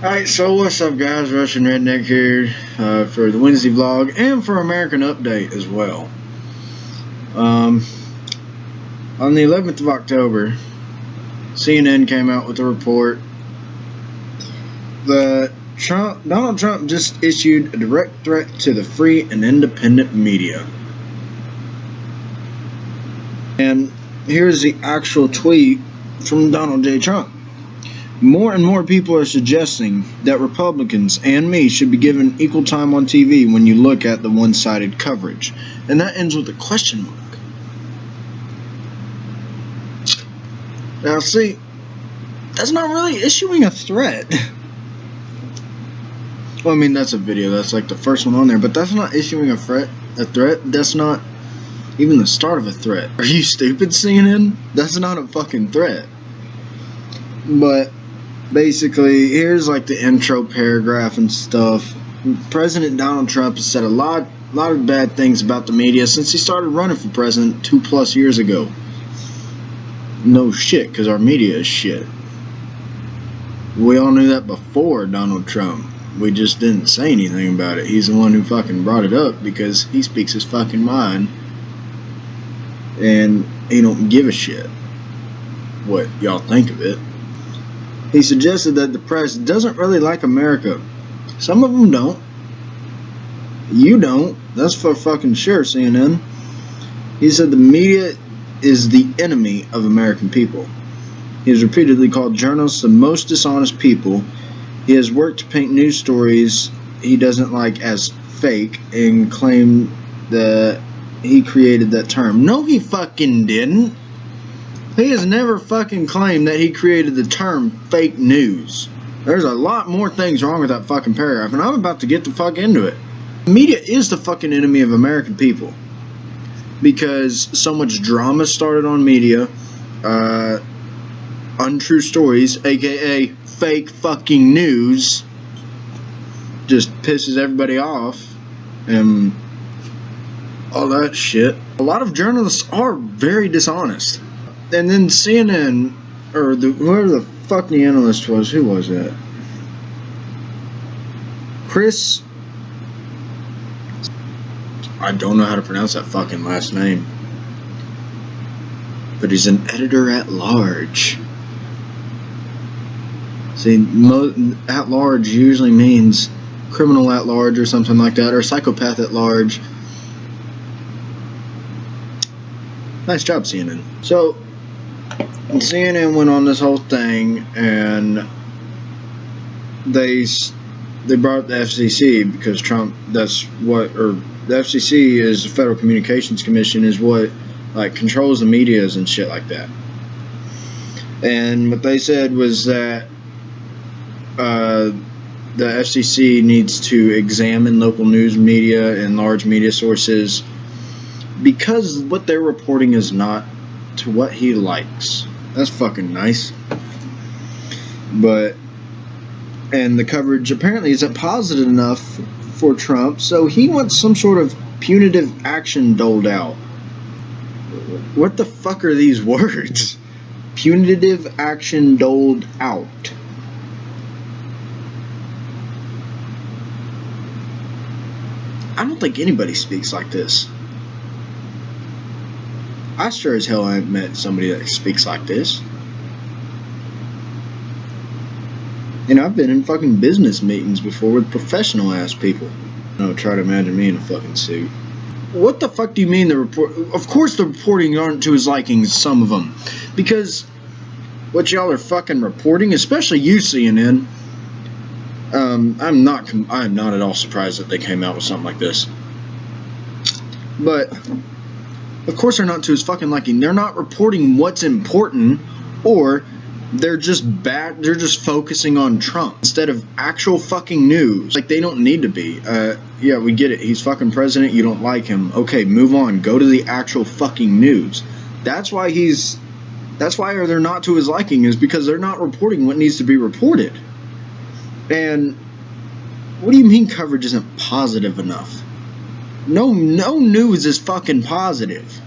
Alright, so what's up guys, Russian Redneck here for the Wednesday vlog and for American Update as well. On the 11th of October, CNN came out with a report that Donald Trump just issued a direct threat to the free and independent media. And here's the actual tweet from Donald J. Trump. More and more people are suggesting that Republicans and me should be given equal time on TV when you look at the one-sided coverage. And that ends with a question mark. Now see, that's not really issuing a threat. Well, I mean, that's a video. That's like the first one on there. But that's not issuing a threat. That's not even the start of a threat. Are you stupid, CNN? That's not a fucking threat. But basically, here's like the intro paragraph and stuff. President Donald Trump has said a lot of bad things about the media since he started running for president 2+ years ago. No shit, because our media is shit. We all knew that before Donald Trump. We just didn't say anything about it. He's the one who fucking brought it up because he speaks his fucking mind. And he don't give a shit what y'all think of it. He suggested that the press doesn't really like America. Some of them don't. You don't. That's for fucking sure, CNN. He said the media is the enemy of American people. He has repeatedly called journalists the most dishonest people. He has worked to paint news stories he doesn't like as fake and claimed that he created that term. No, he fucking didn't. He has never fucking claimed that he created the term fake news. There's a lot more things wrong with that fucking paragraph, and I'm about to get the fuck into it. Media is the fucking enemy of American people. Because so much drama started on media. Untrue stories, aka fake fucking news, just pisses everybody off. And all that shit. A lot of journalists are very dishonest. And then CNN, or whoever the fuck the analyst was, who was that? Chris, I don't know how to pronounce that fucking last name. But he's an editor at large. See, at large usually means criminal at large or something like that, or psychopath at large. Nice job, CNN. So, CNN went on this whole thing, and they brought up the FCC because Trump. The FCC is the Federal Communications Commission, is what like controls the medias and shit like that. And what they said was that the FCC needs to examine local news media and large media sources because what they're reporting is not to what he likes. That's fucking nice. And the coverage apparently isn't positive enough for Trump, so he wants some sort of punitive action doled out. What the fuck are these words? Punitive action doled out. I don't think anybody speaks like this. I sure as hell ain't met somebody that speaks like this. And I've been in fucking business meetings before with professional ass people. No, try to imagine me in a fucking suit. What the fuck do you mean the report? Of course the reporting aren't to his liking, some of them. Because what y'all are fucking reporting, especially you, CNN, I'm not at all surprised that they came out with something like this. But of course they're not to his fucking liking. They're not reporting what's important, or they're just focusing on Trump instead of actual fucking news. Like, they don't need to be. Yeah, we get it. He's fucking president. You don't like him. Okay, move on. Go to the actual fucking news. That's why they're not to his liking, is because they're not reporting what needs to be reported. And what do you mean coverage isn't positive enough? No news is fucking positive.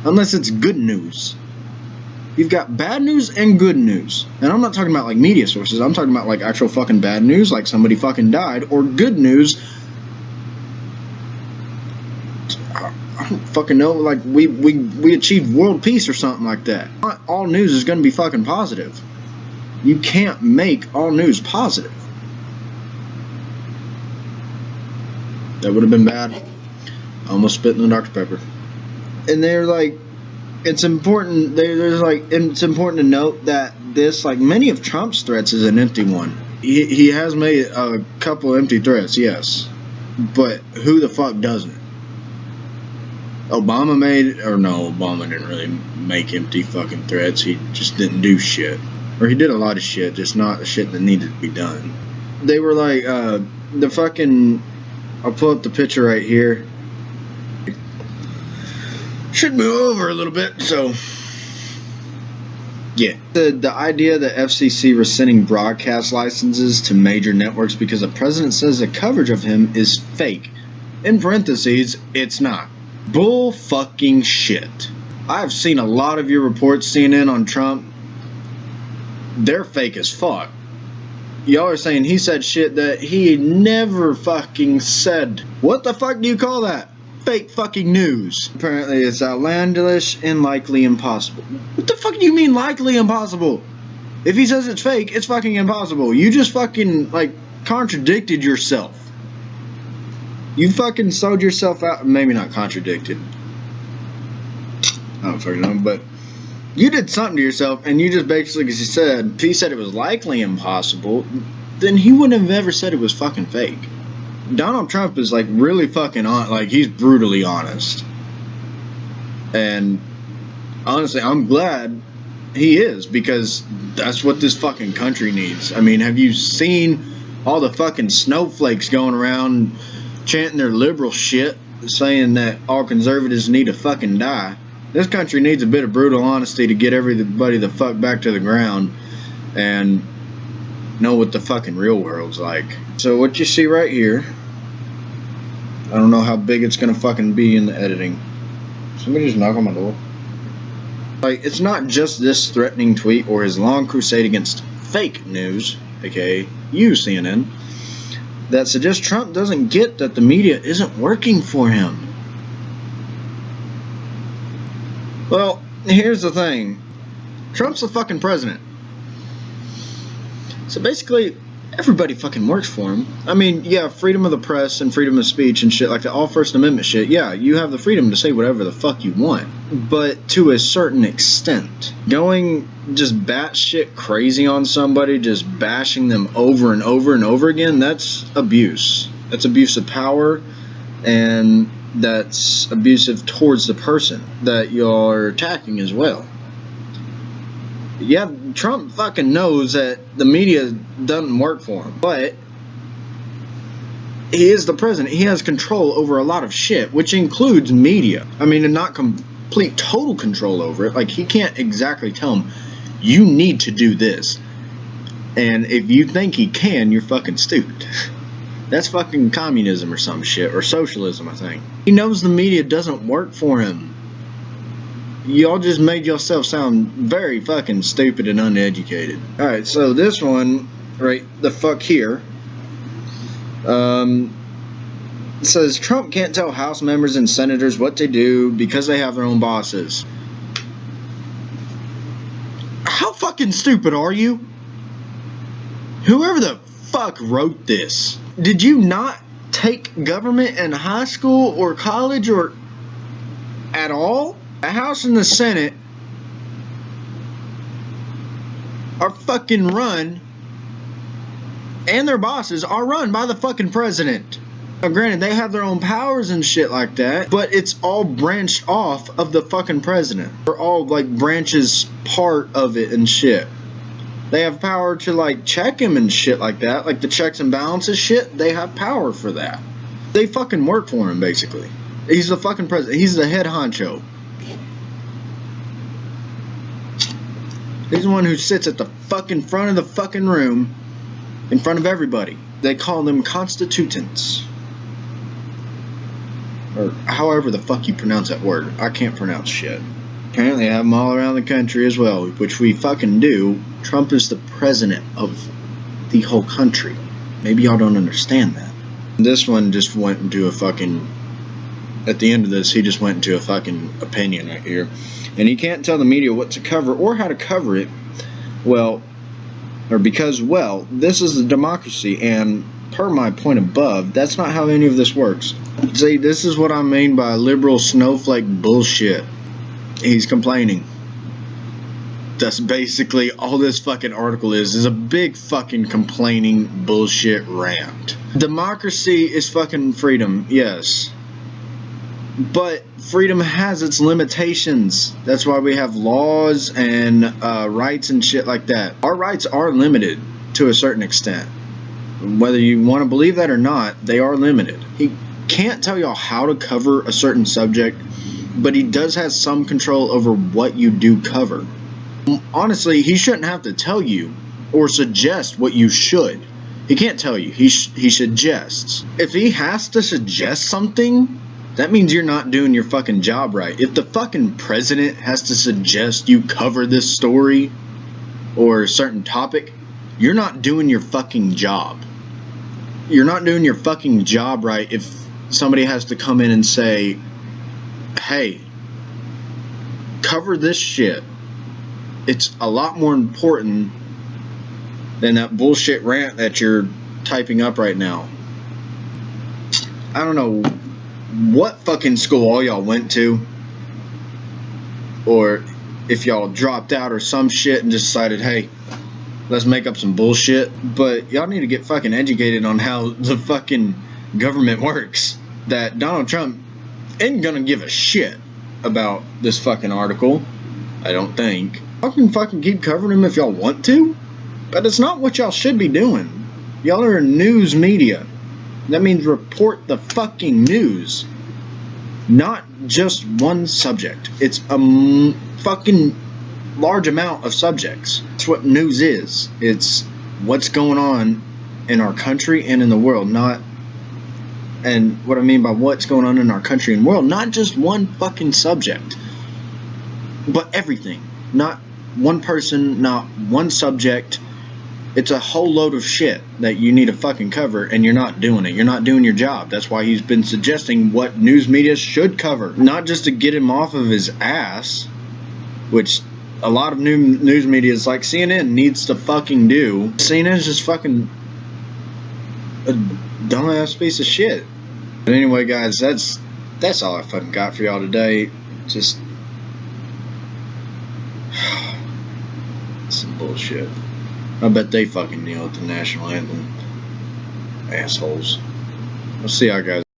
Unless it's good news. You've got bad news and good news. And I'm not talking about like media sources. I'm talking about like actual fucking bad news, like somebody fucking died, or good news. I don't fucking know, like we achieved world peace or something like that. Not all news is going to be fucking positive. You can't make all news positive. That would have been bad. I almost spit in the Dr. Pepper. And they're like, it's important. It's important to note that this, like many of Trump's threats, is an empty one. He has made a couple empty threats, yes, but who the fuck doesn't? Obama didn't really make empty fucking threats. He just didn't do shit, or he did a lot of shit, just not the shit that needed to be done. They were like, the fucking. I'll pull up the picture right here. Should move over a little bit, so yeah. The idea that FCC rescinding broadcast licenses to major networks because the president says the coverage of him is fake. In parentheses, it's not. Bull fucking shit. I've seen a lot of your reports, CNN, on Trump. They're fake as fuck. Y'all are saying he said shit that he never fucking said. What the fuck do you call that? Fake fucking news. Apparently it's outlandish and likely impossible. What the fuck do you mean likely impossible? If he says it's fake, it's fucking impossible. You just fucking, like, contradicted yourself. You fucking sold yourself out. Maybe not contradicted. I don't fucking know, but you did something to yourself, and you just basically said, if he said it was likely impossible, then he wouldn't have ever said it was fucking fake. Donald Trump is like really fucking like he's brutally honest. And honestly, I'm glad he is, because that's what this fucking country needs. I mean, have you seen all the fucking snowflakes going around chanting their liberal shit, saying that all conservatives need to fucking die? This country needs a bit of brutal honesty to get everybody the fuck back to the ground and know what the fucking real world's like. So what you see right here, I don't know how big it's gonna fucking be in the editing. Somebody just knock on my door. Like, it's not just this threatening tweet or his long crusade against fake news, aka you, CNN, that suggests Trump doesn't get that the media isn't working for him. Well, here's the thing. Trump's the fucking president. So basically, everybody fucking works for him. I mean, yeah, freedom of the press and freedom of speech and shit like that, all First Amendment shit, yeah, you have the freedom to say whatever the fuck you want. But to a certain extent. Going just batshit crazy on somebody, just bashing them over and over and over again, that's abuse. That's abuse of power, and that's abusive towards the person that you're attacking as well. Yeah, Trump fucking knows that the media doesn't work for him, but he is the president. He has control over a lot of shit, which includes media. I mean, and not complete total control over it. Like, he can't exactly tell him, you need to do this. And if you think he can, you're fucking stupid. That's fucking communism or some shit, or socialism, I think. He knows the media doesn't work for him. Y'all just made yourself sound very fucking stupid and uneducated. Alright, so this one, right the fuck here, says Trump can't tell House members and senators what to do because they have their own bosses. How fucking stupid are you? Whoever the fuck wrote this, did you not take government in high school or college or at all? The House and the Senate are fucking run, and their bosses are run by the fucking president. Now, granted, they have their own powers and shit like that, but it's all branched off of the fucking president. They're all, like, branches part of it and shit. They have power to, like, check him and shit like that. Like, the checks and balances shit, they have power for that. They fucking work for him, basically. He's the fucking president. He's the head honcho. He's the one who sits at the fucking front of the fucking room in front of everybody. They call them constitutants. Or however the fuck you pronounce that word. I can't pronounce shit. Apparently have them all around the country as well, which we fucking do. Trump is the president of the whole country. Maybe y'all don't understand that. This one just went into a fucking... At the end of this, he just went into a fucking opinion right here. And he can't tell the media what to cover or how to cover it. Well, or because, well, this is a democracy, and per my point above, that's not how any of this works. See, this is what I mean by liberal snowflake bullshit. He's complaining. That's basically all this fucking article is a big fucking complaining bullshit rant. Democracy is fucking freedom, yes. But freedom has its limitations. That's why we have laws and rights and shit like that. Our rights are limited to a certain extent. Whether you want to believe that or not, they are limited. He can't tell y'all how to cover a certain subject, but he does have some control over what you do cover. Honestly, he shouldn't have to tell you or suggest what you should. He can't tell you. He suggests. If he has to suggest something, that means you're not doing your fucking job right. If the fucking president has to suggest you cover this story or a certain topic, you're not doing your fucking job. You're not doing your fucking job right if somebody has to come in and say, hey, cover this shit. It's a lot more important than that bullshit rant that you're typing up right now. I don't know what fucking school all y'all went to, or if y'all dropped out or some shit and decided, hey, let's make up some bullshit. But y'all need to get fucking educated on how the fucking government works. That Donald Trump ain't gonna give a shit about this fucking article, I don't think. Y'all can fucking keep covering him if y'all want to, but it's not what y'all should be doing. Y'all are news media. That means report the fucking news, not just one subject. It's a fucking large amount of subjects. That's what news is. It's what's going on in our country and in the world, not... And what I mean by what's going on in our country and world, not just one fucking subject, but everything. Not one person, not one subject. It's a whole load of shit that you need to fucking cover, and you're not doing it. You're not doing your job. That's why he's been suggesting what news media should cover. Not just to get him off of his ass, which a lot of news media is like CNN needs to fucking do. CNN is just fucking a dumbass piece of shit. But anyway, guys, that's all I fucking got for y'all today. Just some bullshit. I bet they fucking kneel at the national anthem. Assholes. We'll see y'all guys.